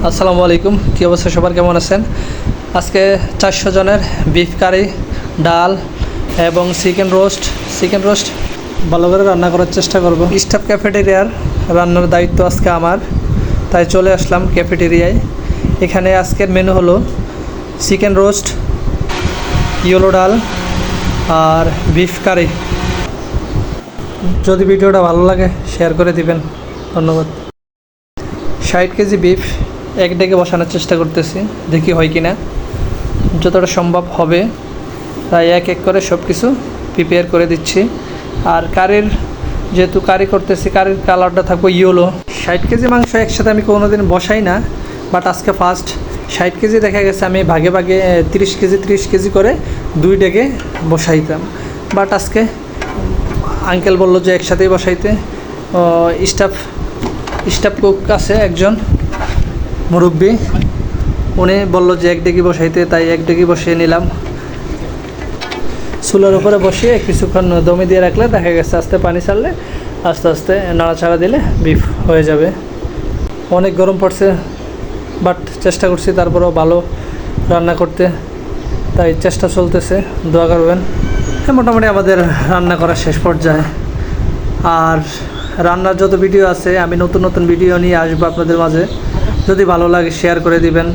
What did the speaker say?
আসসালামু আলাইকুম, কী অবস্থা সবার, কেমন আছেন? আজকে 400 জনের বিফ কারি, ডাল এবং চিকেন রোস্ট ভালো করে রান্না করার চেষ্টা করব। স্টাফ ক্যাফেটেরিয়ার রান্নার দায়িত্ব আজকে আমার, তাই চলে আসলাম ক্যাফেটেরিয়ায়। এখানে আজকের মেনু হলো চিকেন রোস্ট, ইয়েলো ডাল আর বিফ কারি। যদি ভিডিওটা ভালো লাগে শেয়ার করে দিবেন, ধন্যবাদ। 60 কেজি বিফ এক ডেকে বসানোর চেষ্টা করতেছি, দেখি হয় কি না। যতটা সম্ভব হবে তাই এক এক করে সব কিছু প্রিপেয়ার করে দিচ্ছি। আর কারির, যেহেতু কারি করতেছি, কারির কালারটা থাকবে ইয়েলো। 60 কেজি মাংস একসাথে আমি কোনোদিন বসাই না, বাট আজকে ফার্স্ট 60 কেজি দেখা গেছে আমি ভাগে ভাগে 30 কেজি করে 2 ডেকে বসাইতাম। বাট আজকে আঙ্কেল বললো যে একসাথেই বসাইতে। স্টাফ কুক আছে একজন মুরব্বী, উনি বললো যে এক ডেকি বসাইতে, তাই এক ডেকি বসিয়ে নিলাম। চুলার উপরে বসিয়ে কিছুক্ষণ দমে দিয়ে রাখলে দেখা গেছে আস্তে পানি ছাড়লে আস্তে আস্তে নাড়াচাড়া দিলে বিফ হয়ে যাবে। অনেক গরম পড়ছে, বাট চেষ্টা করছি তারপরেও ভালো রান্না করতে, তাই চেষ্টা চলতেছে, দোয়া করবেন। মোটামুটি আমাদের রান্না করা শেষ পর্যায়ে। আর রান্নার যত ভিডিও আছে আমি নতুন ভিডিও নিয়ে আসবো আপনাদের মাঝে। যদি ভালো লাগে শেয়ার করে দিবেন।